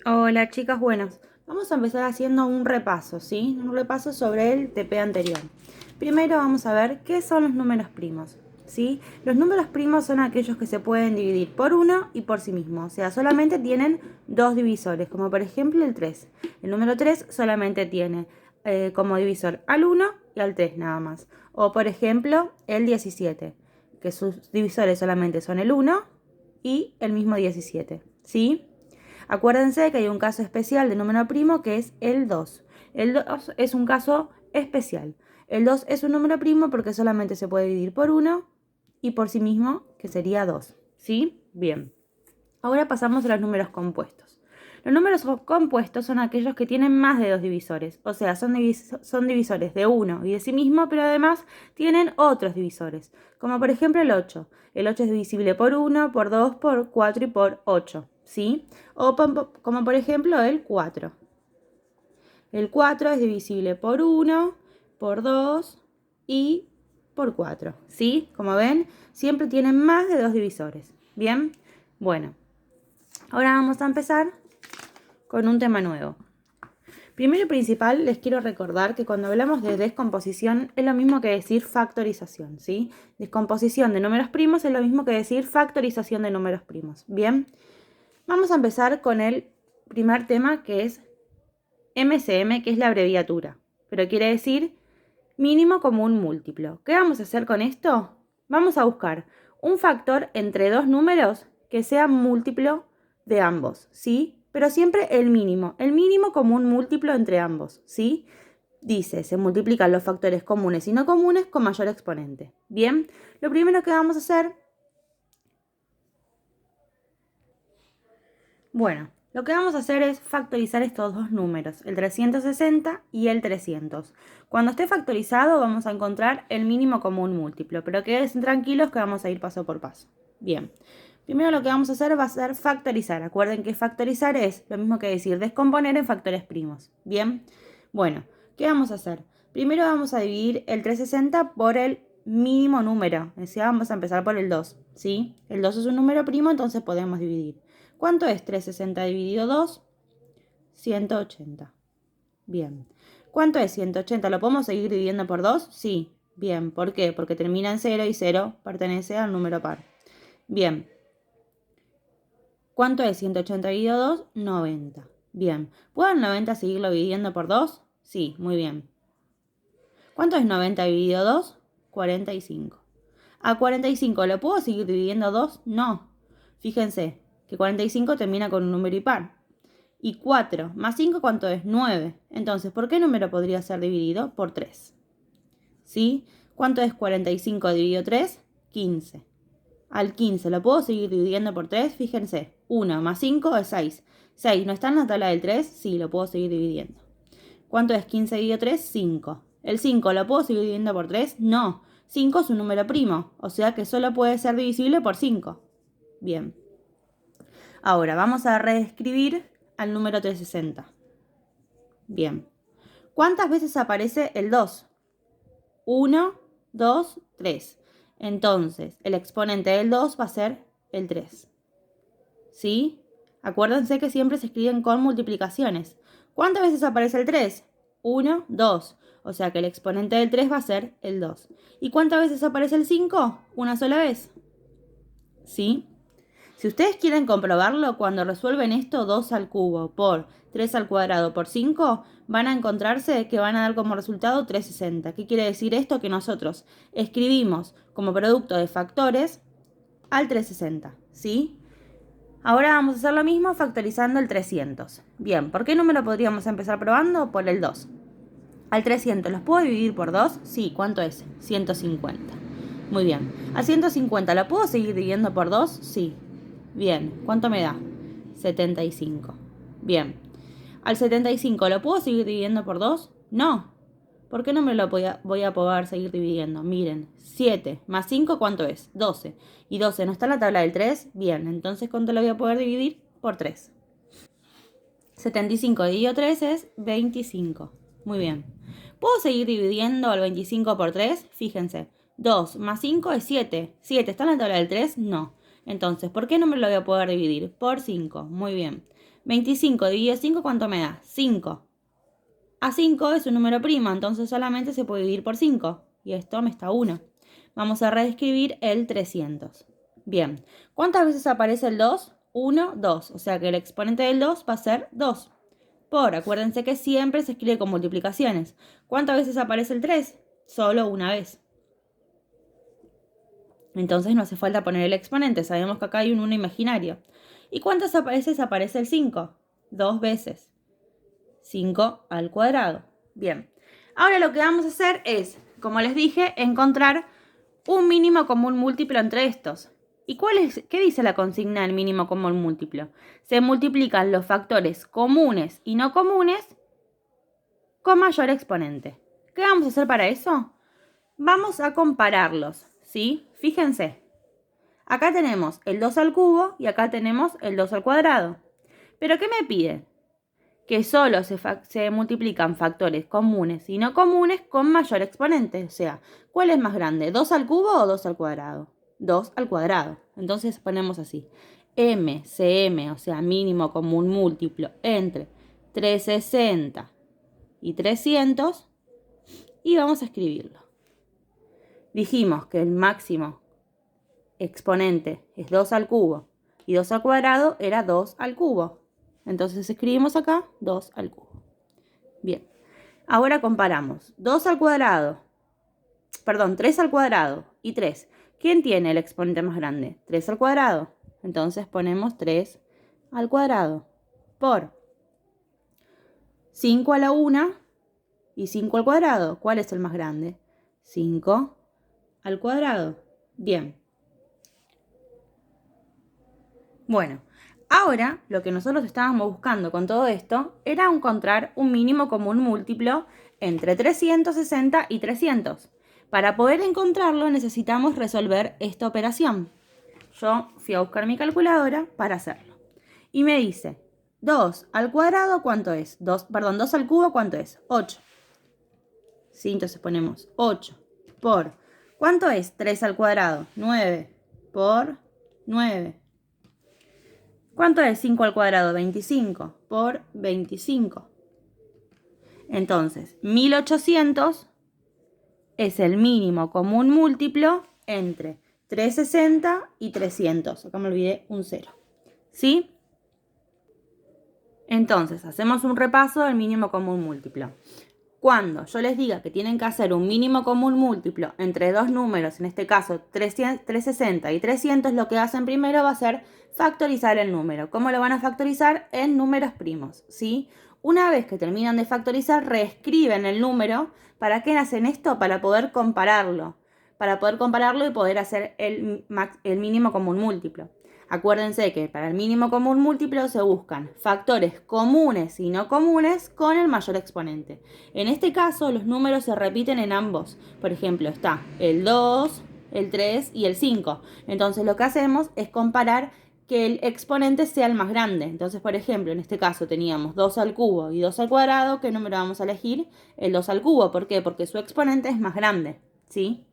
Hola chicas, buenas. Vamos a empezar haciendo un repaso, ¿sí? Un repaso sobre el TP anterior. Primero vamos a ver qué son los números primos, ¿sí? Los números primos son aquellos que se pueden dividir por uno y por sí mismo. O sea, solamente tienen dos divisores, como por ejemplo el 3. El número 3 solamente tiene como divisor al 1 y al 3 nada más. O por ejemplo el 17, que sus divisores solamente son el 1 y el mismo 17, ¿sí? Acuérdense que hay un caso especial de número primo que es el 2. El 2 es un caso especial. El 2 es un número primo porque solamente se puede dividir por 1 y por sí mismo, que sería 2. ¿Sí? Bien. Ahora pasamos a los números compuestos. Los números compuestos son aquellos que tienen más de dos divisores, o sea, son divisores de uno y de sí mismo, pero además tienen otros divisores, como por ejemplo el 8. El 8 es divisible por 1, por 2, por 4 y por 8, ¿sí? O como por ejemplo el 4. El 4 es divisible por 1, por 2 y por 4, ¿sí? Como ven, siempre tienen más de dos divisores. Bien, bueno. Ahora vamos a empezar con un tema nuevo. Primero y principal, les quiero recordar que cuando hablamos de descomposición es lo mismo que decir factorización, ¿sí? Descomposición de números primos es lo mismo que decir factorización de números primos. Bien, vamos a empezar con el primer tema que es MCM, que es la abreviatura, pero quiere decir mínimo común múltiplo. ¿Qué vamos a hacer con esto? Vamos a buscar un factor entre dos números que sea múltiplo de ambos, ¿sí? Pero siempre el mínimo común múltiplo entre ambos, ¿sí? Dice, se multiplican los factores comunes y no comunes con mayor exponente. Bien, lo primero que vamos a hacer, bueno, lo que vamos a hacer es factorizar estos dos números, el 360 y el 300. Cuando esté factorizado vamos a encontrar el mínimo común múltiplo, pero quédense tranquilos que vamos a ir paso por paso. Bien, primero lo que vamos a hacer va a ser factorizar. Acuerden que factorizar es lo mismo que decir descomponer en factores primos. Bien, bueno, ¿qué vamos a hacer? Primero vamos a dividir el 360 por el mínimo número, o sea, vamos a empezar por el 2, ¿sí? El 2 es un número primo, entonces podemos dividir. ¿Cuánto es 360 dividido 2? 180. Bien. ¿Cuánto es 180? ¿Lo podemos seguir dividiendo por 2? Sí. Bien. ¿Por qué? Porque termina en 0 y 0 pertenece al número par. Bien. ¿Cuánto es 180 dividido 2? 90. Bien. ¿Puedo el 90 seguirlo dividiendo por 2? Sí, muy bien. ¿Cuánto es 90 dividido 2? 45. ¿A 45 lo puedo seguir dividiendo 2? No. Fíjense que 45 termina con un número impar. Y 4 más 5, ¿cuánto es? 9. Entonces, ¿por qué número podría ser dividido? Por 3. ¿Sí? ¿Cuánto es 45 dividido 3? 15. Al 15 lo puedo seguir dividiendo por 3. Fíjense, 1 más 5 es 6. 6 no está en la tabla del 3. Sí, lo puedo seguir dividiendo. ¿Cuánto es 15 dividido 3? 5. ¿El 5 lo puedo seguir dividiendo por 3? No. 5 es un número primo, o sea que solo puede ser divisible por 5. Bien. Ahora vamos a reescribir al número 360. Bien. ¿Cuántas veces aparece el 2? 1, 2, 3. Entonces, el exponente del 2 va a ser el 3. ¿Sí? Acuérdense que siempre se escriben con multiplicaciones. ¿Cuántas veces aparece el 3? 1, 2. O sea que el exponente del 3 va a ser el 2. ¿Y cuántas veces aparece el 5? Una sola vez. ¿Sí? Si ustedes quieren comprobarlo, cuando resuelven esto 2 al cubo por 3 al cuadrado por 5, van a encontrarse que van a dar como resultado 360. ¿Qué quiere decir esto? Que nosotros escribimos como producto de factores al 360, ¿sí? Ahora vamos a hacer lo mismo factorizando el 300. Bien, ¿por qué número podríamos empezar probando? Por el 2. Al 300, ¿los puedo dividir por 2? Sí, ¿cuánto es? 150. Muy bien. Al 150, ¿lo puedo seguir dividiendo por 2? Sí. Bien, ¿cuánto me da? 75. Bien. Al 75, ¿lo puedo seguir dividiendo por 2? No. ¿Por qué no me lo voy a poder seguir dividiendo? Miren, 7 más 5, ¿cuánto es? 12. ¿Y 12 no está en la tabla del 3? Bien, entonces ¿cuánto lo voy a poder dividir? Por 3. 75 dividido 3 es 25. Muy bien. ¿Puedo seguir dividiendo el 25 por 3? Fíjense. 2 más 5 es 7. ¿7 está en la tabla del 3? No. Entonces, ¿por qué no me lo voy a poder dividir? Por 5. Muy bien. 25 dividido 5, ¿cuánto me da? 5. A 5 es un número primo, entonces solamente se puede dividir por 5. Y esto me está 1. Vamos a reescribir el 300. Bien. ¿Cuántas veces aparece el 2? 1, 2. O sea que el exponente del 2 va a ser 2. Acuérdense que siempre se escribe con multiplicaciones. ¿Cuántas veces aparece el 3? Solo una vez. Entonces no hace falta poner el exponente. Sabemos que acá hay un 1 imaginario. ¿Y cuántas veces aparece el 5? 2 veces. 5 al cuadrado. Bien. Ahora lo que vamos a hacer es, como les dije, encontrar un mínimo común múltiplo entre estos. ¿Y qué dice la consigna del mínimo común múltiplo? Se multiplican los factores comunes y no comunes con mayor exponente. ¿Qué vamos a hacer para eso? Vamos a compararlos, ¿sí? Fíjense. Acá tenemos el 2 al cubo y acá tenemos el 2 al cuadrado. ¿Pero qué me pide? Que solo se multiplican factores comunes y no comunes con mayor exponente. O sea, ¿cuál es más grande? ¿2 al cubo o 2 al cuadrado? 2 al cuadrado. Entonces ponemos así. MCM, o sea, mínimo común múltiplo entre 360 y 300. Y vamos a escribirlo. Dijimos que el máximo exponente es 2 al cubo y 2 al cuadrado era 2 al cubo. Entonces escribimos acá 2 al cubo. Bien, ahora comparamos 2 al cuadrado, 3 al cuadrado y 3. ¿Quién tiene el exponente más grande? 3 al cuadrado. Entonces ponemos 3 al cuadrado por 5 a la 1 y 5 al cuadrado. ¿Cuál es el más grande? 5 al cuadrado. Bien. Bueno, ahora lo que nosotros estábamos buscando con todo esto era encontrar un mínimo común múltiplo entre 360 y 300. Para poder encontrarlo necesitamos resolver esta operación. Yo fui a buscar mi calculadora para hacerlo. Y me dice, 2 al cuadrado, ¿cuánto es? 2 al cubo, ¿cuánto es? 8. Sí, entonces ponemos 8 por, ¿cuánto es 3 al cuadrado? 9 por 9. ¿Cuánto es 5 al cuadrado? 25 por 25. Entonces, 1800 es el mínimo común múltiplo entre 360 y 300. Acá me olvidé un 0. ¿Sí? Entonces, hacemos un repaso del mínimo común múltiplo. Cuando yo les diga que tienen que hacer un mínimo común múltiplo entre dos números, en este caso 360 y 300, lo que hacen primero va a ser factorizar el número. ¿Cómo lo van a factorizar? En números primos, ¿sí? Una vez que terminan de factorizar, reescriben el número. ¿Para qué hacen esto? Para poder compararlo. Para poder compararlo y poder hacer el mínimo común múltiplo. Acuérdense que para el mínimo común múltiplo se buscan factores comunes y no comunes con el mayor exponente. En este caso, los números se repiten en ambos. Por ejemplo, está el 2, el 3 y el 5. Entonces, lo que hacemos es comparar que el exponente sea el más grande. Entonces, por ejemplo, en este caso teníamos 2 al cubo y 2 al cuadrado. ¿Qué número vamos a elegir? El 2 al cubo. ¿Por qué? Porque su exponente es más grande, ¿sí?